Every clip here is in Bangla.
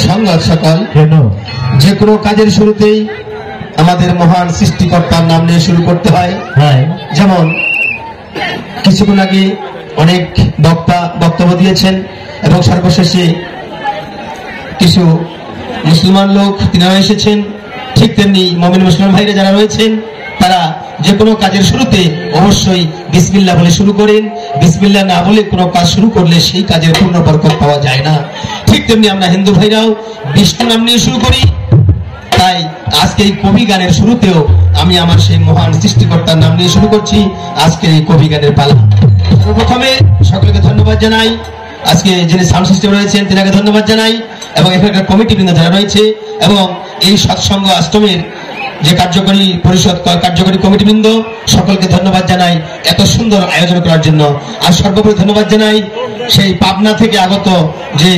সংবাদ সকল যে কোনো কাজের শুরুতেই আমাদের মহান সৃষ্টিকর্তার নাম নিয়ে শুরু করতে হয়। যেমন কিছুক্ষণ আগে অনেক বক্তা বক্তব্য দিয়েছেন এবং সর্বশেষে কিছু মুসলমান লোক তিনারা এসেছেন, ঠিক তেমনি মুমিন মুসলমান ভাইরা যারা রয়েছেন তারা যে কোনো কাজের শুরুতে অবশ্যই বিসমিল্লাহ বলে শুরু করেন। বিসমিল্লাহ না বলে কোনো কাজ শুরু করলে সেই কাজের পূর্ণ বরকত পাওয়া যায় না। ঠিক তেমনি আমরা হিন্দু ভাইরাও বিষ্ণু নাম নিয়ে শুরু করি। তাই আজকে এই কবি গানের শুরুতেও আমি আমার সেই মহান সৃষ্টিকর্তার নাম নিয়ে শুরু করছি আজকে এই কবি গানের পালা। সর্বপ্রথমে সকলকে ধন্যবাদ জানাই, আজকে যিনি সাউন্ড সিস্টেম রয়েছেন তিনাকে ধন্যবাদ জানাই এবং এখানকার কমিটি বৃন্দ যারা রয়েছে এবং এই সৎসঙ্গ আশ্রমের যে কার্যকরী পরিষদ কার্যকরী কমিটি বৃন্দ সকলকে ধন্যবাদ জানাই এত সুন্দর আয়োজন করার জন্য। আর সর্বোপরি ধন্যবাদ জানাই সেই পাবনা থেকে আগত যে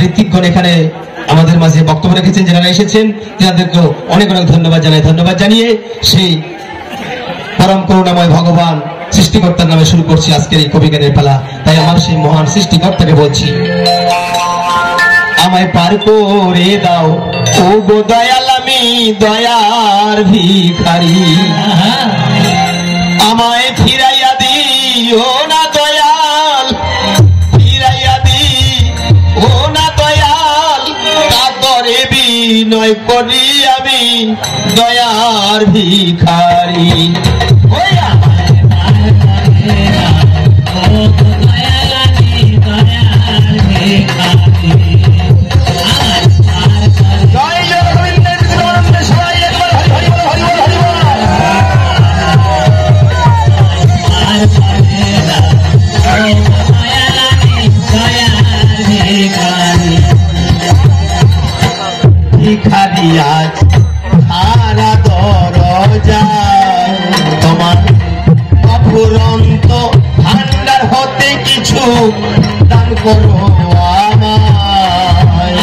ঋত্বিকগণ এখানে আমাদের মাঝে বক্তব্য রেখেছেন, যারা এসেছেন তাদেরকেও অনেক অনেক ধন্যবাদ জানাই। ধন্যবাদ জানিয়ে সেই পরম করুণাময় ভগবান সৃষ্টিকর্তার নামে শুরু করছি আজকের এই কবি গানের পালা। তাই আমার সেই মহান সৃষ্টিকর্তাকে বলছি, আমায় পার করে দাও ও গো দয়াল, আমি দয়ার ভিখারি, আমায় ফিরাইয়া দিও না দয়াল, ফিরাইয়া দিও না দয়াল, তারপরে বিনয় করি আমি দয়ার ভিখারি। তোমার অফুরন্ত ভান্ডার হতে কিছু দান করো আমায়,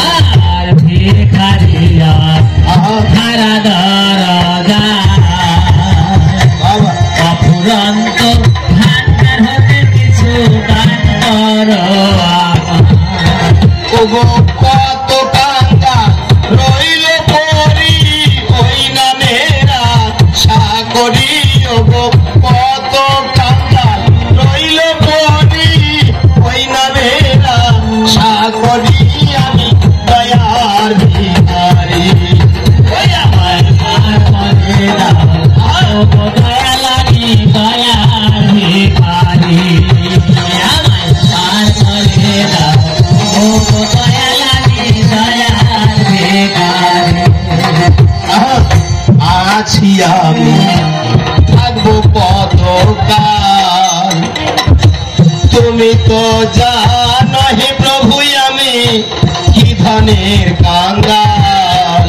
ভিখারিয়া ধারা দরজা অফুরন্ত ভান্ডার হতে কিছু দান করো আমায়। ওগো কত কাঙ্গা রইল পরি ওই নামেরা সাগরি, ওগো কত কাঙ্গা রইল পরি ওই নামেরা সাগরি, আমি দয়ার ভিখারি। ওই আমার করে দাও ওগো দয়ালানি দয়ার ভিখারি, আমায় পার করে দাও ওগো দয়ালানি দয়ার ভিখারি। আছি আমি থাকবো কতকাল, তুমি তো জানো হে প্রভু আমি কি ধনের কাঙ্গাল,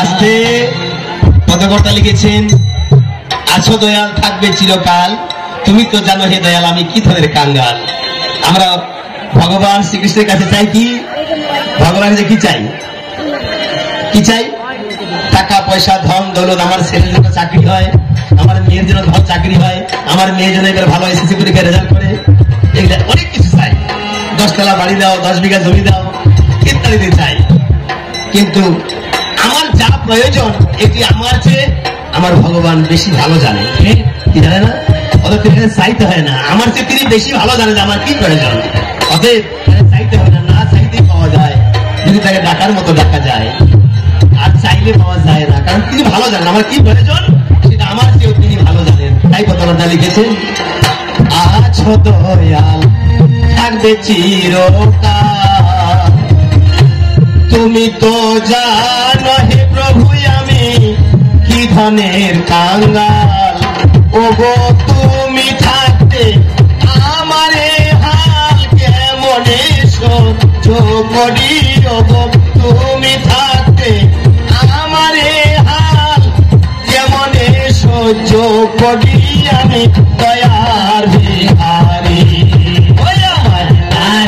আস্তে পদকর্তা লিখেছেন, আছো দয়াল থাকবে চিরকাল, তুমি তো জানো হে দয়াল আমি কি ধরনের কাঙ্গাল। আমরা ভগবান শ্রীকৃষ্ণের কাছে চাই কি? ভগবানের কাছে কি চাই? কি চাই? টাকা পয়সা ধন দৌলত, আমার ছেলের জন্য চাকরি হয়, আমার মেয়ের জন্য ভালো চাকরি হয়, আমার মেয়ের জন্য এবার ভালো এসএসসি পরীক্ষায় রেজাল্ট করে, এগুলো অনেক কিছু চাই। 10 তলা বাড়ি দাও, 10 বিঘা জমি দাও, ইত্যাদি চাই। কিন্তু আমার যা প্রয়োজন এটি আমার চেয়ে আমার ভগবান বেশি ভালো জানে। কি জানে না? অতএব চাইতে হয় না, আমার চেয়ে তিনি বেশি ভালো জানে যে আমার কি প্রয়োজন। অতএব চাইতে হয় না, না চাইতেই পাওয়া যায়, যদি তাকে ডাকার মতো ডাকা যায়। আর চাইলে পাওয়া যায় না, কারণ তিনি ভালো জানেন আমার কি প্রয়োজন, সেটা আমার চেয়েও তিনি ভালো জানেন। তাই কথা লিখেছেন, আছো দয়াল থাকবে চিরকাল, তুমি তো জানো হে প্রভু আমি কি ধনের কাঙ্গাল, ওগো তুমি থাকতে আমারে হাল কেমনে সহ্য করি, ওগো তুমি থাকতে আমারে হাল কেমনে সহ্য করি, আমি দয়ার ভিখারি। ওই আমার তার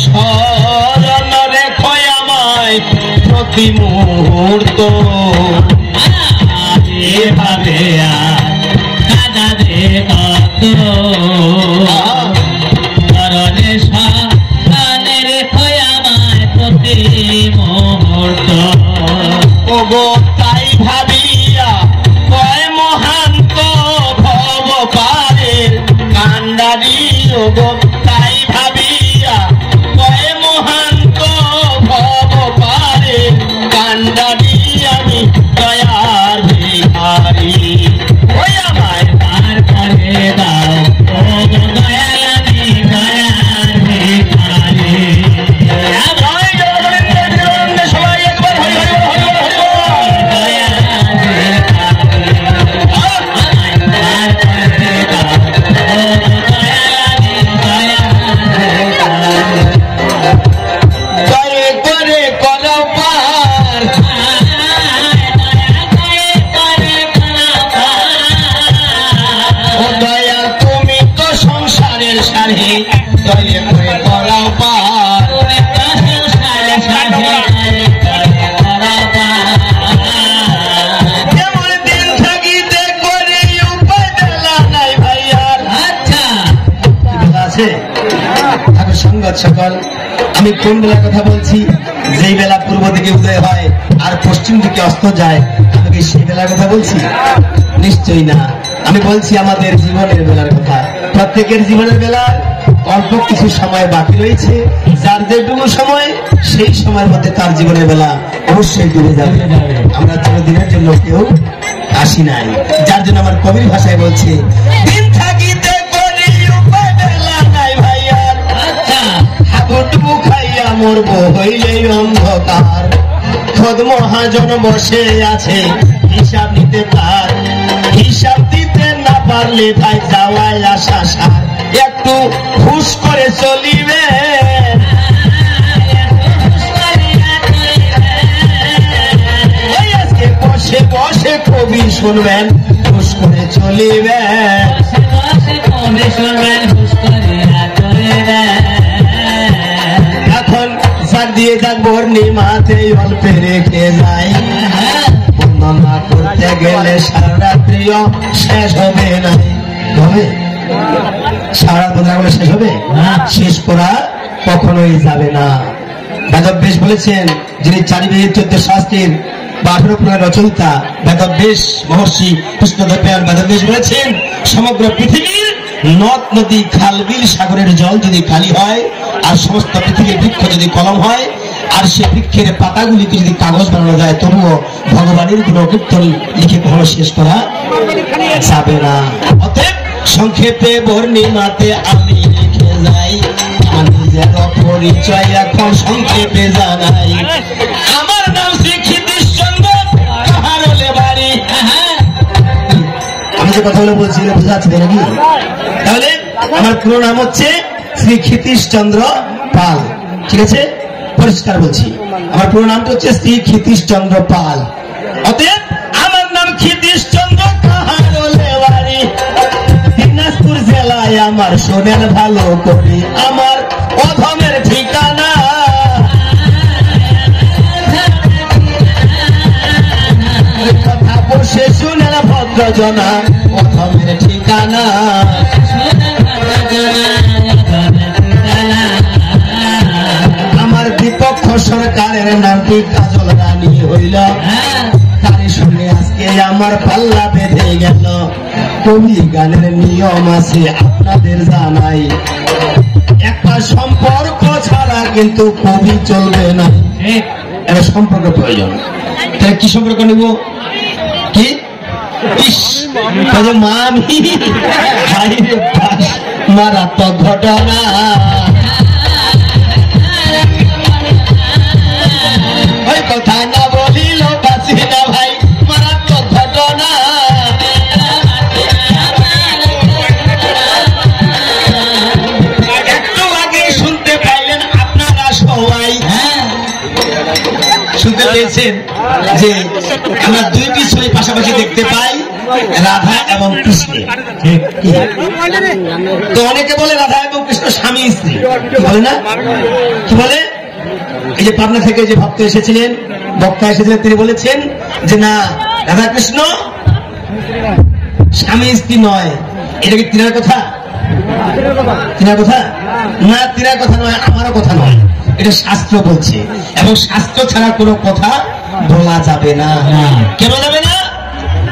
স্মরণ রেখো আমায় প্রতি মুহূর্ত এভাবে কাদা দে কত চরণে স্মরণ রেখো আমায় প্রতি মুহূর্ত ওগো তাই ভাবিয়া কয় মহান্ত ভব পারের কান্ডারি ওগো তাই ভাবিয়া কয় মহান্ত ভব পারের কান্ডারি আমি দয়ার ভিখারি ওই আমায় পার করে দাও ওগো দয়াল আমি দয়ার ভিখারি সবাই একবার হরি হরি হরি সকল আমি কোন বেলার কথা বলছি যেই বেলা পূর্ব দিকে উদয় হয় আর পশ্চিম দিকে অস্ত যায় আমি কি সেই বেলার কথা বলছি? নিশ্চয়ই না। আমি বলছি আমাদের জীবনের বেলার কথা। প্রত্যেকের জীবনের বেলা অল্প কিছু সময় বাকি রয়েছে, যার যেটুকু সময় সেই সময়ের মধ্যে তার জীবনের বেলা অবশ্যই ডুবে যাবে। আমরা চিরদিনের জন্য কেউ আসি নাই, যার জন্য আমার কবির ভাষায় বলছে দিন থাকিতে খাইয়া মরব হইলে অন্ধকার খোদ মহাজন বসে আছে হিসাব নিতে তার হিসাব দিতে না পারলে ভাই যাওয়ায় আসা সার একটু হুশ করে চলিবে আজকে বসে বসে কবি শুনবেন হুশ করে চলিবেন এখন সার দিয়ে যাক পূর্ণিমাতে অল্পে রেখে যাই বর্ণনা করতে গেলে সারা রাত্রিও শেষ হবে না। হবে সারা বন্ধু শেষ হবে? শেষ করা কখনোই যাবে না। বেদব্যাস বলেছেন, যিনি চারিবেদ 14 শাস্ত্রের 18 পুরাণ রচয়িতা বেদব্যাস মহর্ষি কৃষ্ণদেব বেদব্যাস বলেছেন, সমগ্র পৃথিবীর নদ নদী খাল বিল সাগরের জল যদি খালি হয় আর সমস্ত পৃথিবীর বৃক্ষ যদি কলম হয় আর সে বৃক্ষের পাতাগুলিকে যদি কাগজ বানানো যায় তবুও ভগবানের গুণ কীর্তন লিখে কখনো শেষ করা যাবে না। অতএব সংক্ষেপে পূর্ণিমাতে আমি লিখে যাই আমার নিজের পরিচয় এখন সংক্ষেপে জানাই। আমার নাম শ্রী ক্ষিতীশচন্দ্র কাহারোলে বাড়ি। আমি যে কথাগুলো বলছি বোঝা যাচ্ছে নাকি? তাহলে আমার পুরো নাম হচ্ছে শ্রী ক্ষিতীশচন্দ্র পাল। ঠিক আছে, পরিষ্কার বলছি, আমার পুরো নামটা হচ্ছে শ্রী ক্ষিতীশচন্দ্র পাল। অতএব আমার নাম ক্ষিতীশচন্দ্র কাহারোলে বাড়ি, দিনাজপুর জেলায় আমার শোনেন ভালো করি আমার অধমের ঠিকানা। কথা বসে শুনেন ভদ্রজনা অধমের ঠিকানা। আমার বিপক্ষ সরকারের নামটি কাজল রানী হইল, তারই শুনে আজকে আমার পাল্লা বেঁধে গেল। কবি গানের নিয়ম আছে আপনাদের জানাই, একটা সম্পর্ক ছাড়া কিন্তু কবি চলবে না। একটা সম্পর্ক প্রয়োজন। তাহলে কি সম্পর্ক নিব? কি মামি মারাত্মক ঘটনা, ওই কথা না বলিল বাঁচি না ভাই, মারাত্মক ঘটনা। একটু আগে শুনতে পাইলেন আপনারা সবাই, শুনতে পেয়েছেন যে আমরা দুইটি ছবি পাশাপাশি দেখতে পাই। রাধা এবং কৃষ্ণ। তো অনেকে বলে রাধা এবং কৃষ্ণ স্বামী স্ত্রী, কি বলে না, কি বলে? এই যে পাবনা থেকে যে ভক্ত এসেছিলেন, বক্তা এসেছিলেন, তিনি বলেছেন যে না, রাধা কৃষ্ণ স্বামী স্ত্রী নয়। এটা কি তিনার কথা? তিনার কথা না, তিনার কথা নয়, আমারও কথা নয়, এটা শাস্ত্র বলছে। এবং শাস্ত্র ছাড়া কোনো কথা বলা যাবে না। কেন যাবে না?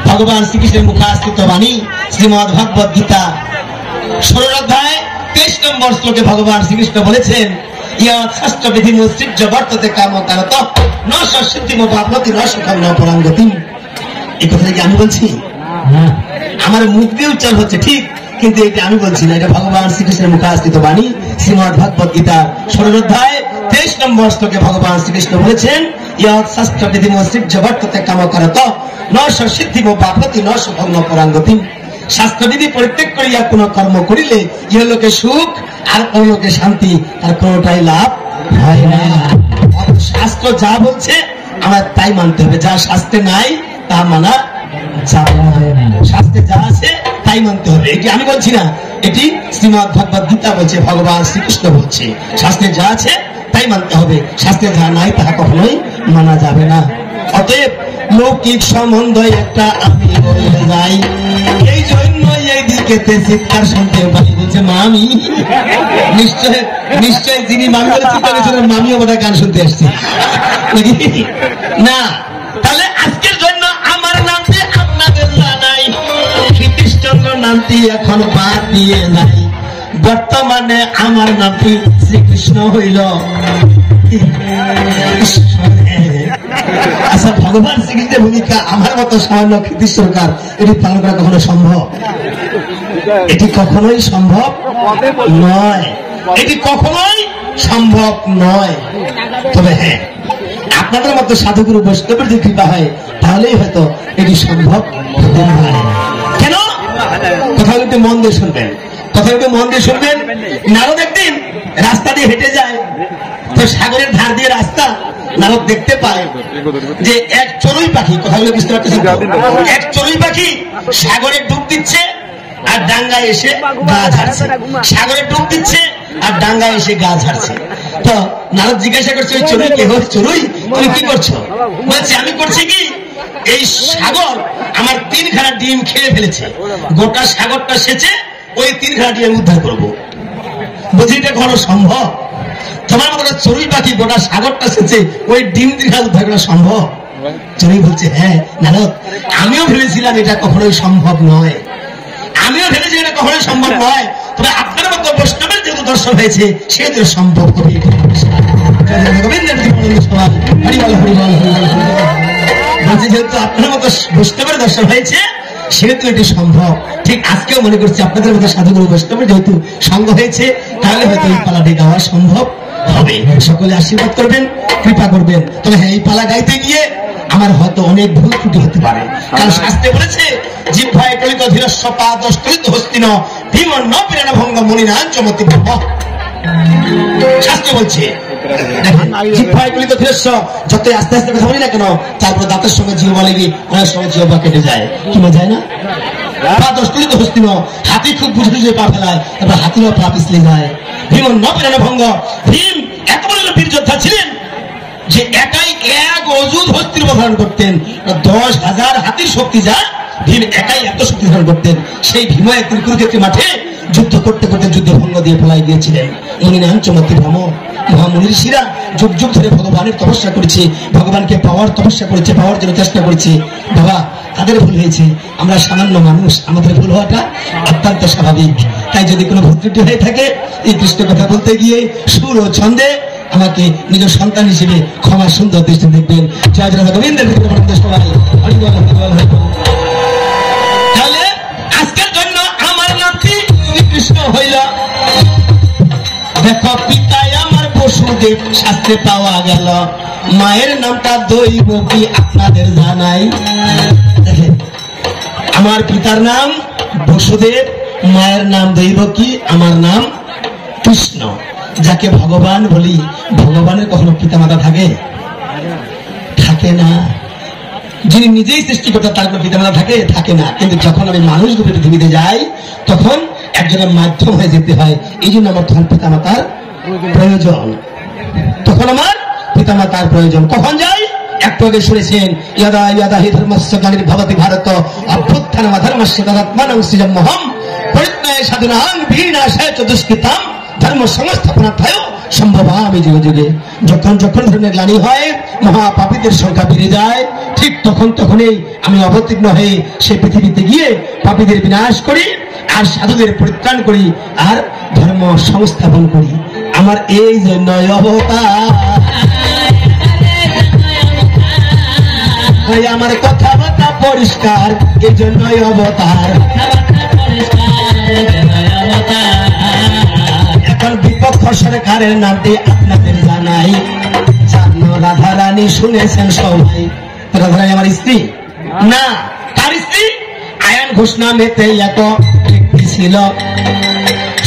ভগবান শ্রীকৃষ্ণের মুখাস্থিত বাণী শ্রীমদ ভগবত গীতা 16 অধ্যায় 23 নম্বর শ্লোকে ভগবান শ্রীকৃষ্ণ বলেছেন, এই কথাটা কি আমি বলছি? আমার মুখ দিয়ে উচ্চারণ হচ্ছে ঠিক, কিন্তু এটা আমি বলছি না, এটা ভগবান শ্রীকৃষ্ণের মুখাস্থিত বাণী শ্রীমদ ভগবত গীতা 16 অধ্যায় 23 নম্বর শ্লোকে ভগবান শ্রীকৃষ্ণ বলেছেন, শাস্ত্রবিধি পরিত্যাগ করিয়া কোন কর্ম করিলে ইহলোকে সুখ আর পরলোকে শান্তি, আর কোনটাই লাভ হয় না। শাস্ত্র যা বলছে আমার তাই মানতে হবে, যা শাস্ত্রে নাই তা মানা যাবে না। শাস্ত্রে যা আছে তাই মানতে হবে। এটি আমি বলছি না, এটি শ্রীমদ ভগবত গীতা বলছে, ভগবান শ্রীকৃষ্ণ বলছে। শাস্ত্রে যা আছে তাই মানতে হবে, শাস্ত্রে যা নাই তাহা কখনোই মানা যাবে না। অতএব লৌকিক সম্বন্ধ একটা আমি বলে যাই, এই জন্য এই দিকে চিৎকার শুনতে পাই। বলছে মামি, নিশ্চয় নিশ্চয় যিনি মামি বলে চিৎকার করেছেন, মামিও বোধহয় গান শুনতে আসছে নাকি না? তাহলে আজকের জন্য আমার নামটি আপনাদের জানাই, শ্রীকৃষ্ণচন্দ্র নামটি এখন বাদ দিয়ে যাই। বর্তমানে আমার নামটি শ্রীকৃষ্ণ হইল। আচ্ছা, ভগবান শ্রীকৃষ্ণের ভূমিকা আমার মতো সামান্য কৃতিশ্বরকার এটি পালন করা কখনো সম্ভব? এটি কখনোই সম্ভব নয়, এটি কখনোই সম্ভব নয়। তবে হ্যাঁ, আপনাদের মতো সাধুগুরু বৈষ্ণবের যদি কৃপা হয় তাহলেই হয়তো এটি সম্ভব হতে পারে। কেন? কথা বলতে মন দিয়ে শুনবেন, কথা বলতে মন দিয়ে শুনবেন। নারদ একদিন রাস্তা দিয়ে হেঁটে যায়, তো সাগরের ধার দিয়ে রাস্তা, নারদ দেখতে পায় যে এক চড়ুই পাখি, কথাগুলো বুঝতে পারতেছেন, এক চড়ুই পাখি সাগরে ডুব দিচ্ছে আর ডাঙ্গায় এসে গা ঝাড়ছে, সাগরে ডুব দিচ্ছে আর ডাঙ্গায় এসে গা ঝাড়ছে। তো নারদ জিজ্ঞাসা করছে, ওই চড়ুইকে, ও চড়ুই তুমি কি করছো? বলছে আমি করছি কি, এই সাগর আমার 3 খানা ডিম খেয়ে ফেলেছে, গোটা সাগরটা সেচে ওই 3 খানা ডিম উদ্ধার করবো। বুঝি এটা কখনো সম্ভব? তোমার মতো চড়ুই পাখি গোটা সাগরটা সেচে ওই ডিম 3 খানা উদ্ধার করা সম্ভব? চড়ুই বলছে, হ্যাঁ নারদ, আমিও ভেবেছিলাম এটা কখনোই সম্ভব নয়, আমিও ভেবেছি এটা কখনোই সম্ভব নয়। তবে আপনার মতো বৈষ্ণবের যেহেতু দর্শন হয়েছে সেহেতু সম্ভব হবে। যেহেতু আপনার মতো বৈষ্ণবের দর্শন হয়েছে সেহেতু এটি সম্ভব। ঠিক আজকেও মনে করছি আপনাদের মতো সাধুগুরু বৈষ্ণবের যেহেতু সঙ্গ হয়েছে, তাহলে হয়তো এই পালাটি গাওয়া সম্ভব হবে। সকলে আশীর্বাদ করবেন, কৃপা করবেন। তবে হ্যাঁ, এই পালা গাইতে গিয়ে আমার হয়তো অনেক ভুল ত্রুটি হতে পারে, কারণ শাস্ত্রে বলেছে জিহ্বায় কলিত ধীরস্ব পাদস্তৃত হস্তিন ভীম ন পিরান ভঙ্গ মনিনান চমতি ব্রহ্ম। শাস্ত্র বলছে জিহ্বায় কলিত ধীরস্ব, যত আস্তে আস্তে কথা বলি না কেন, তারপর দাঁতের সঙ্গে জিহ্বা লেগে অনেক সময় জিহ্বা কেটে যায়, কি যায় না? পাদস্তৃত হস্তিন, হাতি খুব বুঝে বুঝে পা ফেলায়, তারপর হাতিরও পা পিছলে যায়। ভীম ন পিরান ভঙ্গ, ভীম এত বড় বীর যোদ্ধা ছিলেন যে একাই 1 অযুত হস্তির ধারণ করতেন। 10,000 হাতির শক্তি যা, ভীম একাই এত শক্তি ধারণ করতেন। সেই ভীম একদিন কুরুক্ষেত্র মাঠে যুদ্ধ করতে করতে যুদ্ধ ভঙ্গ দিয়ে পলাই গিয়েছিলেন। মনিনান চমতি ভ্রম, মহামনীষীরা যুগ যুগ ধরে ভগবানের তপস্যা করেছে, ভগবানকে পাওয়ার তপস্যা করেছে, পাওয়ার জন্য চেষ্টা করেছে। বাবা, তাদের ভুল হয়েছে, আমরা সামান্য মানুষ, আমাদের ভুল হওয়াটা অত্যন্ত স্বাভাবিক। তাই যদি কোনো ভুল ত্রুটি হয়ে থাকে, এই কৃষ্ণ কথা বলতে গিয়ে সুর ও ছন্দে আমাকে নিজ সন্তান হিসেবে ক্ষমা সুন্দর দৃষ্টি দেখবেন। জয় জয় গোবিন্দের সবাই। তাহলে আজকের জন্য আমার নামটি শ্রীকৃষ্ণ হইল। দেখো, পিতায় আমার বসুদেব শাস্ত্রে পাওয়া গেল, মায়ের নামটা দৈবকী আপনাদের জানাই। দেখেন, আমার পিতার নাম বসুদেব, মায়ের নাম দৈবকী, আমার নাম কৃষ্ণ। যাকে ভগবান বলি, ভগবানের কখনো পিতা মাতা থাকে? থাকে না। যিনি নিজেই সৃষ্টিকর্তা তার কোনো পিতামাতা থাকে না, কিন্তু যখন আমি মানুষ রূপে পৃথিবীতে যাই তখন একজনের মাধ্যম হয়ে যেতে হয়। এই জন্য আমার তখন পিতামাতার প্রয়োজন, তখন আমার পিতামাতার প্রয়োজন। কখন যাই? একটু আগে শুনেছেন, ইয়াদা ইয়াদা হি ধর্মস্য গ্লানির ভবতি ভারত অভ্যুত্থানম ধর্মস্য তদাত্মানং সৃজন্মহম পরিত্রাণায় সাধুনাং বিনাশায় চ দুষ্কৃতাম ধর্ম সংস্থাপনার্থায় সম্ভবামি যুগে যুগে। যখন যখন ধর্মের গ্লানি হয়, মহাপাপীদের সংখ্যা বেড়ে যায়, ঠিক তখনই আমি অবতীর্ণ হয়ে সে পৃথিবীতে গিয়ে পাপীদের বিনাশ করি আর সাধুদের পরিত্রাণ করি আর ধর্ম সংস্থাপন করি। আমার এই জন্য অবতার, আমার কথাবার্তা পরিষ্কার, এই জন্যই অবতার। এখন বিপক্ষ সরকারের নামটি আপনাদের জানাই, জানো রাধারানী শুনেছেন সবাই। রাধারানী আমার স্ত্রী না, তার স্ত্রী আয়ান ঘোষ নামেতে এক ব্যক্তি ছিল,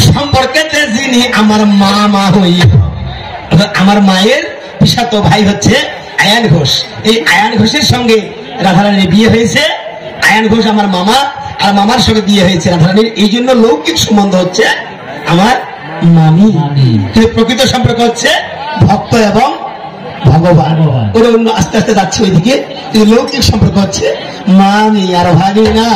সম্পর্কেতে যিনি আমার মা হই। আমার মায়ের পিসাত ভাই হচ্ছে আয়ান ঘোষ। এই আয়ান ঘোষের সঙ্গে রাধারানীর বিয়ে হয়েছে। আয়ান ঘোষ আমার মামা, আর মামার সঙ্গে বিয়ে হয়েছে রাধারানীর। এই জন্য লৌকিক সম্বন্ধ হচ্ছে আমার মামি, কিন্তু প্রকৃত সম্পর্ক হচ্ছে ভক্ত এবং ভগবান। ওরা অন্য আস্তে আস্তে যাচ্ছে ওইদিকে, কিন্তু লৌকিক সম্পর্ক হচ্ছে মামি আর ভাগিনা।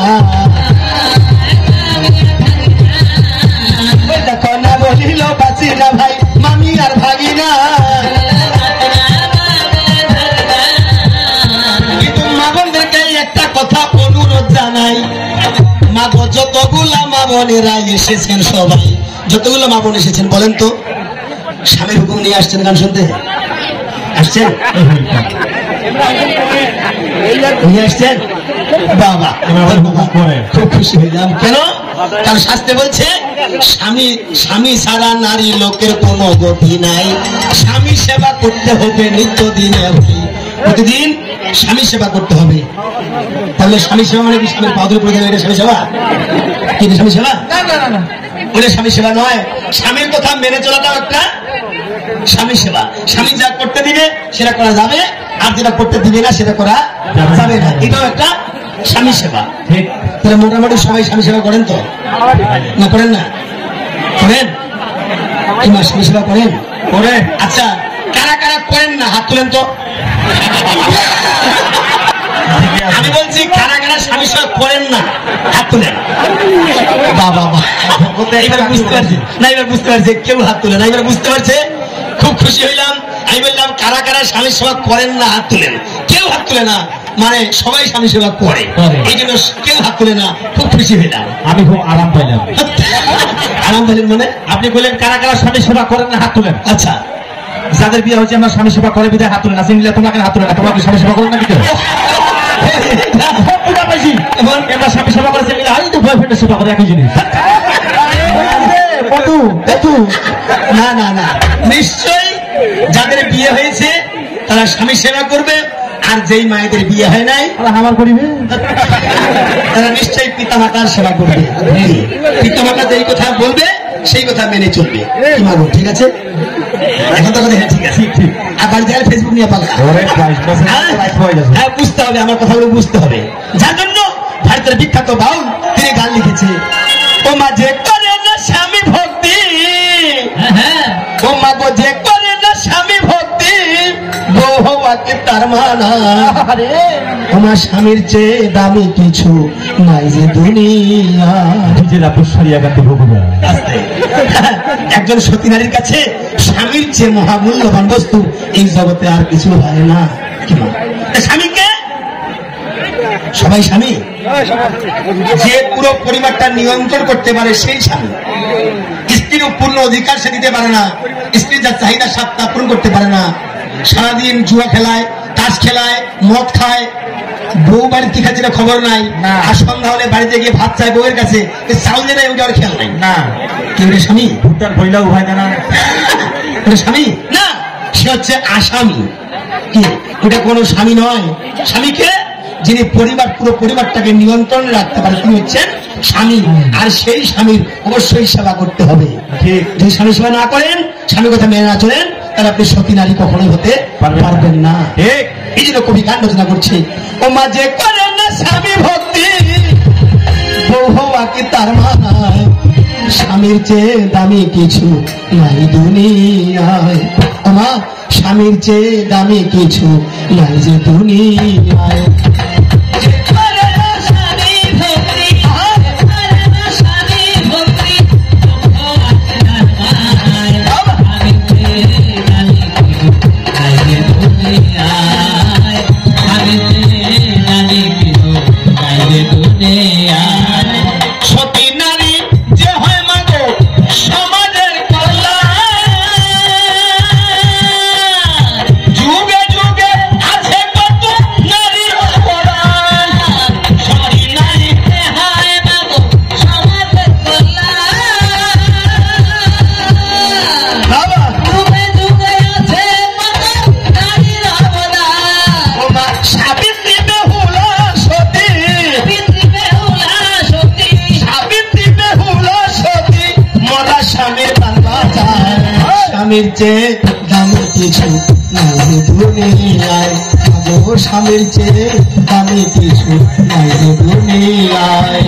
দেখো না বলিল বাঁচি না ভাই, মামি আর ভাগিনা। কিন্তু মা বোনদেরকে একটা কথা অনুরোধ জানাই, মা গো যতগুলা মা বোনেরা এসেছেন সবাই, যতগুলো মা বোন এসেছেন বলেন তো স্বামীর হুকুম নিয়ে আসছেন গান শুনতে? আসছেন? নিয়ে আসছেন? বাবা, খুব খুশি হইলাম। কেন? কারণ শাস্ত্রে বলছে স্বামী ছাড়া নারী লোকের কোনো গতি নাই, স্বামী সেবা করতে হবে নিত্যদিনে, প্রতিদিন স্বামী সেবা করতে হবে। তাহলে স্বামী সেবা মানে কি স্বামীর পাদুর প্রয়োজন? এটা স্বামী সেবা? কিন্তু স্বামী সেবা ওটা স্বামী সেবা নয়। স্বামীর কথা মেনে চলাটাও একটা স্বামী সেবা। স্বামী যা করতে দিবে সেটা করা যাবে, আর যেটা করতে দিবে না সেটা করা যাবে না, এটাও একটা স্বামী সেবা। তাহলে মোটামুটি সবাই স্বামী সেবা করেন তো? না করেন না? করেন? কিংবা স্বামী সেবা করেন? করেন। আচ্ছা, কারা কারা করেন না হাত তুলেন তো। আমি বলছি কারা কারা স্বামী সেবা করেন না হাত তুলেন। বাবা, এবার বুঝতে পারছি না, এবার বুঝতে পারছি কেউ হাত তুলে না, এবার বুঝতে পারছে। খুব খুশি হইলাম। আমি বললাম কারা কারা স্বামী সেবা করেন না হাত তুলেন। কেউ হাত তুলে না, মানে সবাই স্বামী সেবা করে, এই জন্য কেউ হাত তুলে না। খুব খুশি হইলাম, আমি খুব আরাম পাইলাম। আরাম পাইলেন মানে? আপনি বললেন কারা কারা স্বামী সেবা করেন না হাত তুলেন। আচ্ছা, যাদের বিয়ে হয়েছে আমরা স্বামী সেবা করে বিদায় হাত তুলে না, চিনলে তোমাকে হাত তুলে না। তোমাকে স্বামী সেবা করেন না কিন্তু স্বামী সেবা করেছে বয়ফ্রেন্ডের সেবা করে একই জিনিস। না না না, নিশ্চয়ই যাদের বিয়ে হয়েছে তারা স্বামী সেবা করবে, আর যেই মায়েদের বিয়ে হয় নাই আমার করিবে, তারা নিশ্চয়ই পিতা মাতার সেবা করবে। পিতা মাতা যেই কথা বলবে সেই কথা মেনে চলবে। কি মাগো, ঠিক আছে? এখন তো কথা ঠিক আছে। আর বাড়িতে ফেসবুক নিয়ে পাকা, হ্যাঁ বুঝতে হবে, আমার কথাগুলো বুঝতে হবে। যার জন্য ভারতের বিখ্যাত বাউল তিনি গান লিখেছে, ও মা যে করে না স্বামী ভক্তি, ও মা গো যে করে না স্বামী ভক্তি, বহুবাকে তার মানা। তোমার স্বামীর চেয়ে দামি কিছু নাই যে দুনিয়া। একজন সতী নারীর কাছে স্বামীর চেয়ে মহামূল্যবান বস্তু এই জগতে আর কিছু হয় না। স্বামীকে সবাই স্বামী, যে পুরো পরিবারটা নিয়ন্ত্রণ করতে পারে সেই স্বামী। স্ত্রীর পূর্ণ অধিকার সে দিতে পারে না, স্ত্রীর যা চাহিদা সাতটা পূরণ করতে পারে না। সারাদিন জুয়া খেলায়, তাস খেলায়, মদ খায়, বউ বাড়ির কি খাচ্ছে খবর নাই, আর সন্ধ্যা হলে বাড়িতে গিয়ে ভাত চায় বউয়ের কাছে, চাউল দেয় ওটা আর খেয়াল নাই। না, কেউ স্বামী ভুট্টার বইলাও ভাই না, স্বামী না, সে হচ্ছে আসামি। কি ওটা কোনো স্বামী নয়। স্বামীকে যিনি পরিবার পুরো পরিবারটাকে নিয়ন্ত্রণে রাখতে পারে তিনি হচ্ছেন স্বামী, আর সেই স্বামীর অবশ্যই সেবা করতে হবে। যদি স্বামী সেবা না করেন, স্বামীর কথা মেনে না চলেন, তাহলে আপনি সতী নারী কখনোই হতে পারবেন না। এই জন্য কবি গান রচনা করছে, ও মাঝে করে না স্বামী ভক্তি বউ হওয়া কি তার মানায়, স্বামীর চেয়ে দামি কিছু নাই দুনিয়ায়। আমার স্বামীর চেয়ে দামি কিছু নাই যে দুনিয়ায়। স্বামীর চেয়ে দামি কিছু নাই দুনিয়ায়, স্বামীর চেয়ে দামি কিছু নাই দুনিয়ায়।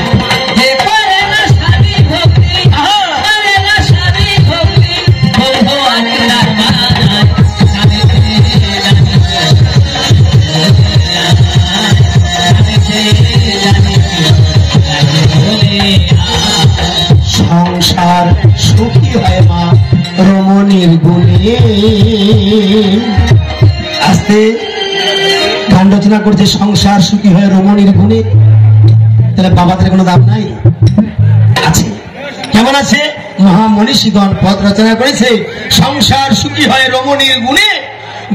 সংসার সুখী হয় মা রমণীর গুণে। আস্তে গান রচনা করছে, সংসার সুখী হয় রমণীর গুণে। তাহলে বাবাদের কোনো দাম নাই? আছে। কেমন আছে? মহামনীষীগণ পদ রচনা করেছে, সংসার সুখী হয় রমণীর গুণে,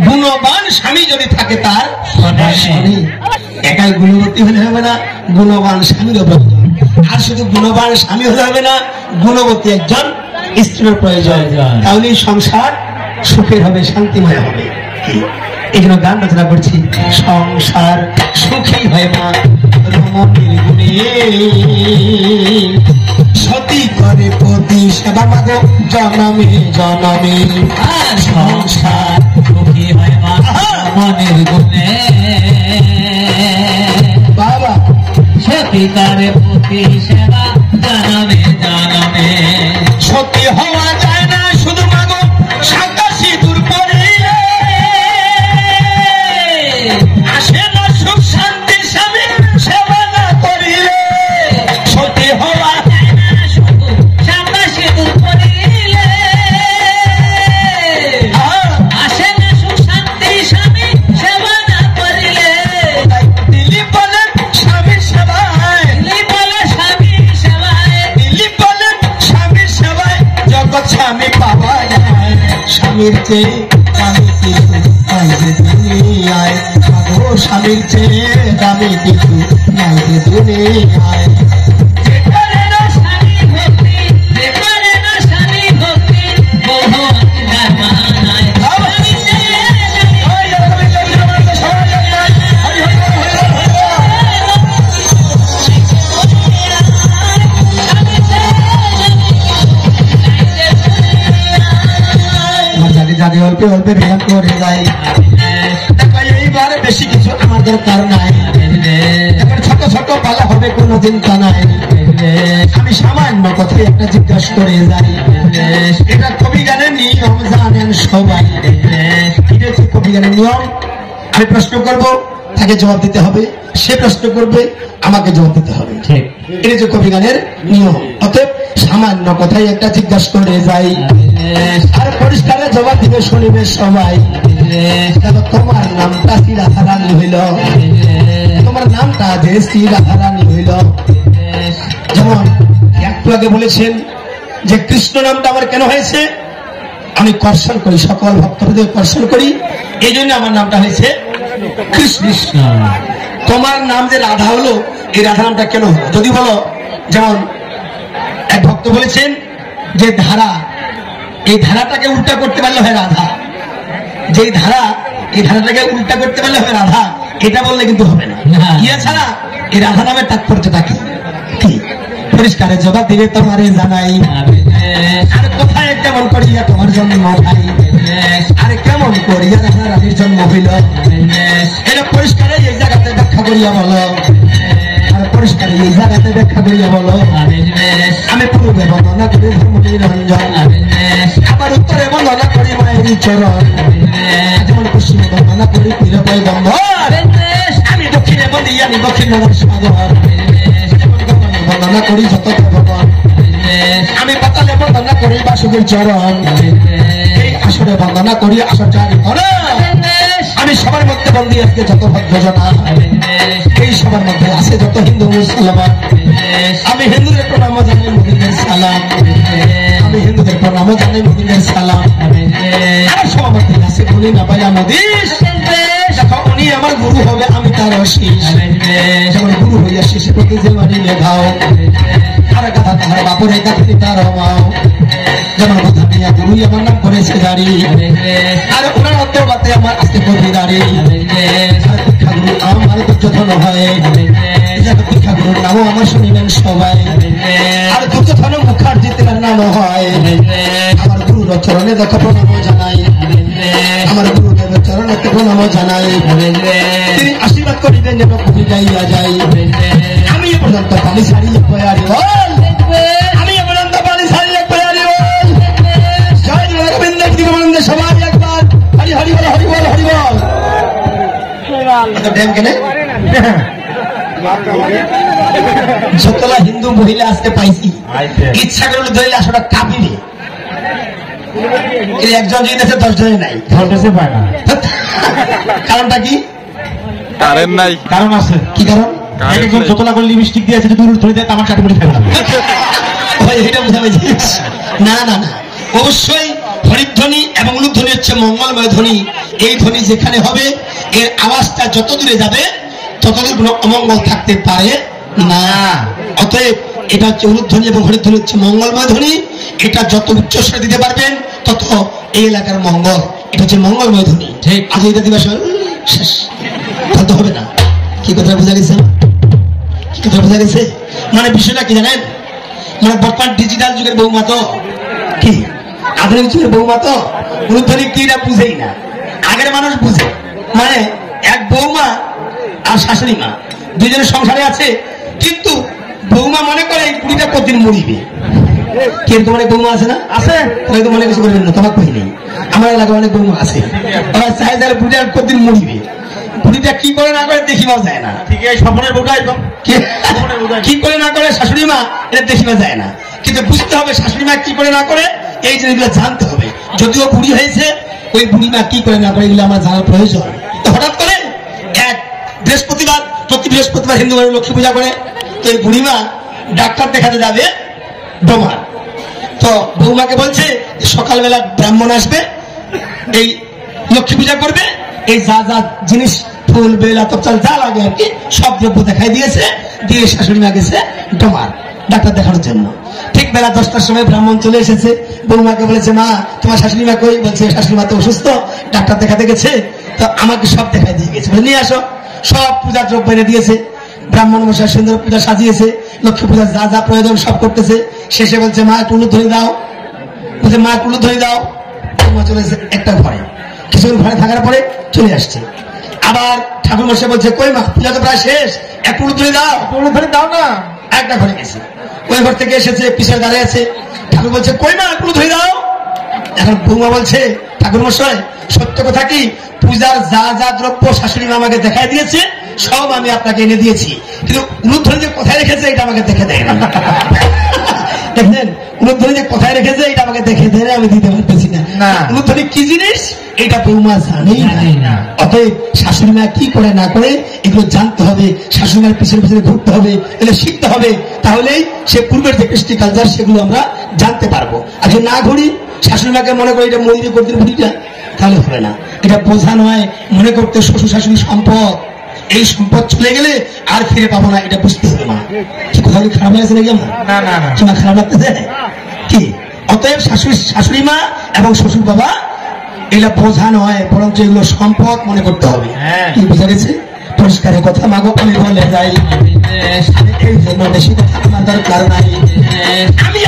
গুণবান স্বামী যদি থাকে তার স্বামী। একাই গুণবতী হলে হবে না, গুণবান স্বামীরও প্রয়োজন। আর শুধু গুণবান স্বামী হলে হবে না, গুণবতী একজন স্ত্রীর প্রয়োজন। তাহলে সংসার সুখের হবে, শান্তিময় হবে। এই জন্য গান রচনা করছি, সংসার সুখী হয় মা রমণীর গুণে, সতী করে পতি সেবা মাগো জনমে জনমে। সংসার সুখী হয় মা রমণীর গুণে, বাবা সতী করে পতি সেবা জনমে জনমে। সতী হওয়া যায় না শুধু মাগো সাদা সিঁদুর পরিলে, আসে না সুখ শান্তি স্বামী সেবা না করিলে। সতী হওয়া যায় না শুধু সাদা সিঁদুর পরিলে, আসে না সুখ শান্তি স্বামী সেবা না করিলে। দিলি বলে স্বামী সেবায়, দিলি বলে স্বামী সেবায়, দিলি বলে স্বামী সেবায় জগৎ স্বামী পাওয়া যায়। স্বামীর চেয়ে দামি কিছু নাই যে দুনিয়ায়, স্বামীর চেয়ে দামি কিছু নাই যে দুনিয়ায়। জানি অল্পে অল্পে ভেঙে করে যাই, এইবার বেশি কিছু আমার দরকার নাই। ছোট ছোট পালা হবে কোনো চিন্তা নাই। আমি সামান্য কথাই একটা জিজ্ঞাসা করে যাই, এটা কবি গানের নিয়ম জানেন সবাই। এটা হচ্ছে কবি গানের নিয়ম। আমি প্রশ্ন করব, তাকে জবাব দিতে হবে, সে প্রশ্ন করবে, আমাকে জবাব দিতে হবে। এটা হচ্ছে কবি গানের নিয়ম। অতএব সামান্য কথাই একটা জিজ্ঞাসা করে যাই, আর পরিষ্কারে জবাব দিবে, শুনিবে সবাই। তোমার নামটা শ্রী রাধারানী হইল, তোমার নামটা যে শ্রী রাধারানী হইল। যেমন একটু আগে বলেছেন যে কৃষ্ণ নামটা আমার কেন হয়েছে, আমি কর্ষণ করি, সকল ভক্তদের কর্ষণ করি, এই জন্য আমার নামটা হয়েছে কৃষ্ণ। তোমার নাম যে রাধা হলো, এই রাধা নামটা কেন হলো যদি বলো। যেমন এক ভক্ত বলেছেন যে ধারা, এই ধারাটাকে উল্টা করতে পারলে হয় রাধা। যেই ধারা, এই ধারাটাকে উল্টা করতে পারলে হবে রাধা, এটা বললে কিন্তু হবে না। ইয়া ছাড়া এই রাধা নামের তাৎপর্যটা কি? পরিষ্কারে জবাব দিবে তোমারে জানাই, আর কোথায় কেমন করিয়া তোমার জন্য ভাই। আরে কেমন করিয়া রানীর জন্ম হইল এটা পরিষ্কার এই জায়গাতে ব্যাখ্যা করিয়া বলো, আর পরিষ্কার এই জায়গাতে ব্যাখ্যা করিয়া বলো। আমি পূর্বে বন্দনা করি ধর্ম নিরঞ্জন, আবার উত্তরে বন্দনা করি মায়ের চরণ, যেমন পশ্চিমে বন্দনা করি পীরপাই বন্ধন, আমি দক্ষিণে বলি আমি দক্ষিণ সাগর, বন্দনা করি যত ভগবান, আমি পাতালে বন্দনা করি বাসুদেব চরণ, এই আসরে বন্দনা করি আসর জারি করা। আমি সবার মধ্যে বন্দী আজকে যত ভদ্রজনা, এই সবার মধ্যে আছে যত হিন্দু মুসলমান, আমি হিন্দুদের প্রণাম জানাই মোদিনের সালাম, আমি হিন্দুদের প্রণাম জানাই মোদিনের সালাম। আর সবার মধ্যে আছে বলি না পাইয়া মোদিস, দেখো উনি আমার গুরু হবে আমি তার অশিস, যেমন গুরু হইয়া শেষে প্রতি যে মানি লেখাও, আর কথা তাহার বাপরে কাছে তার মাও, যেমন কথা নিয়া গুরুই আমার নাম করেছে দাঁড়ি, আর ওনার অন্তর্বাতে আমার আজকে কবি দাঁড়ি। আর শিক্ষাগুরু আমার দুর্যোধন হয়, শিক্ষাগুরুর নামও আমার শুনিলেন সবাই, আর দুর্যোধন মুখার্জিতে নাম হয়। আমার গুরুর চরণে দেখো প্রণাম জানাই, আমার গুরুদেবের চরণে প্রণাম জানাই, তিনি আশীর্বাদ করিবেন যেন কবি গাইয়া যাই। আমি এ পর্যন্ত পানি ছাড়িয়ে পয়ারি বল, আমি এ পর্যন্ত পানি ছাড়িয়ে পয়ারি বল। জয় গোবিন্দ জীবনানন্দ সবাই একবার হরি হরি বল, হরি বল, হরি বল। ড্যাম কেনে যতলা হিন্দু মহিলা আজকে পাইছি, ইচ্ছা করলে ধরলে আসলে কাঁপিনি। একজন যদি আছে 10 জনে নাই, কারণটা কি? কারণ নাই, কারণ আছে। কি কারণ? একজন যতলা করে লিপস্টিক দিয়েছে যদি ধরে দেয় আমার চাটুমুটি খাবে এটা বুঝাবে। না না না, অবশ্যই হরিধ্বনি এবং উলুধ্বনি হচ্ছে মঙ্গলময় ধ্বনি। এই ধ্বনি যেখানে হবে এর আওয়াজটা যত দূরে যাবে ততদূর কোনো অমঙ্গল থাকতে পারে না। অতএব এটা হচ্ছে উলুধ্বনি এবং হরিধ্বনি হচ্ছে মঙ্গলময় ধ্বনি। এটা যত উচ্চস্বরে দিতে পারবেন তত এই এলাকার মঙ্গল। এটা হচ্ছে মঙ্গলময় ধ্বনি। ঠিক আজ এটা দিবস শেষ বলতে হবে না। কি কথা বোঝা গেছে? কি কথা বোঝা গেছে? মানে বিষয়টা কি জানেন, মানে বর্তমান ডিজিটাল যুগের বৌমা তো কি আধুনিক যুগের বৌমা তো উলুধ্বনি কি না বুঝেই না। আগের মানুষ বুঝে, মানে এক বৌমা আর শাশুড়ি মা দুজনের সংসারে আছে, কিন্তু বৌমা মনে করে এই বুড়িটা কতদিন মরিবে। কিরকম অনেক বৌমা আছে না? আছে, তাহলে তো মনে কিছু করবেন না, তোমার কই নেই। আমার এলাকায় অনেক বৌমা আছে, ওরা চাই যারা বুড়িটা কতদিন মরিবে। বুড়িটা কি করে না করে দেখিবাও যায় না। ঠিক আছে, স্বপ্নের বউটা একদম কি করে না করে শাশুড়ি মা এটা দেখিবা যায় না। কিন্তু বুঝতে হবে শাশুড়ি মা কি করে না করে, এই জিনিসগুলো জানতে হবে। যদিও বুড়ি হয়েছে, ওই বুড়ি মা কি করে না করে এগুলো আমার জানার প্রয়োজন। তো হঠাৎ করে এক বৃহস্পতিবার, প্রতি বৃহস্পতিবার হিন্দু মানুষ লক্ষ্মী পূজা করে, তো এই বুড়িমা ডাক্তার দেখাতে যাবে ডোমার। তো বৌমাকে বলছে সকালবেলা ব্রাহ্মণ আসবে, এই লক্ষ্মী পূজা করবে, এই যা যা জিনিস ফুল বেল আতপ চাল যা লাগে আর কি সব দ্রব্য দেখাই দিয়েছে, দিয়ে শাশুড়ি মা গেছে ডোমার ডাক্তার দেখানোর জন্য। ঠিক বেলা 10টার সময় ব্রাহ্মণ চলে এসেছে, বৌমাকে বলেছে মা তোমার শাশুড়ি মা কই? বলছে শাশুড়ি মা তো অসুস্থ, ডাক্তার দেখাতে গেছে, তো আমাকে সব দেখাই দিয়ে গেছে, বলে নিয়ে আসো। সব পূজার দ্রব্য এনে দিয়েছে, ব্রাহ্মণ মশাই সুন্দর পূজা সাজিয়েছে, লক্ষ্মী পূজার যা যা প্রয়োজন সব করতেছে। শেষে বলছে মা একটু উলুধ্বনি দাও, বলছে মা একটু উলুধ্বনি দাও। বৌমা চলে এসেছে একটা ঘরে, কিছুক্ষণ ঘরে থাকার পরে চলে আসছে। আবার ঠাকুর মশাই বলছে কই মা পূজা তো প্রায় শেষ, একটু উলুধ্বনি দাও, উলুধ্বনি দাও না। একটা ঘরে গেছে, ওই ঘর থেকে এসেছে, পিছনে দাঁড়িয়ে আছে। ঠাকুর বলছে কই মা একটু উলুধ্বনি দাও। এখন বৌমা বলছে ঠাকুর মশাই সত্য কথা কি, পূজার যা যা দ্রব্য শাশুড়ি মা আমাকে দেখাই দিয়েছে সব আমি আপনাকে এনে দিয়েছি, কিন্তু উলুধ্বনি যে কোথায় রেখেছে এটা আমাকে দেখে দেয় না। দেখলেন, উলুধ্বনি যে কোথায় রেখেছে এটা আমাকে দেখে দেয়, আমি দিতে পারতেছি না। উলুধ্বনি কি জিনিস এটা বৌমা জানেই না। অতএব শাশুড়ি মা কি করে না করে এগুলো জানতে হবে, শাশুড়ি মার পিছনে পিছনে ঘুরতে হবে, এগুলো শিখতে হবে, তাহলেই সে পূর্বের যে কৃষ্টি কালচার সেগুলো আমরা জানতে পারবো। আর যদি না ঘুরি, শাশুড়ি মাকে মনে করি এটা মন্দিরে করতে বুড়িটা, তাহলে হবে না। এটা বোঝা নয়, মনে করতে শ্বশুর শাশুড়ি সম্পদ, এই সম্পদ চলে গেলে আর ফিরে পাবো না, এটা বুঝতে হবে। মা কি কোথাও খারাপ লাগছে নাকি আমার? কি মা খারাপ লাগতেছে কি? অতএব শাশুড়ি মা এবং শ্বশুর বাবা এগুলো বোঝা নয়, বরঞ্চ এগুলো সম্পদ মনে করতে হবে। কি বোঝা গেছে? পরিষ্কারের কথা মাগো আমি বলে যাই, এই জন্য বেশি কথা আমার দরকার নাই। আমি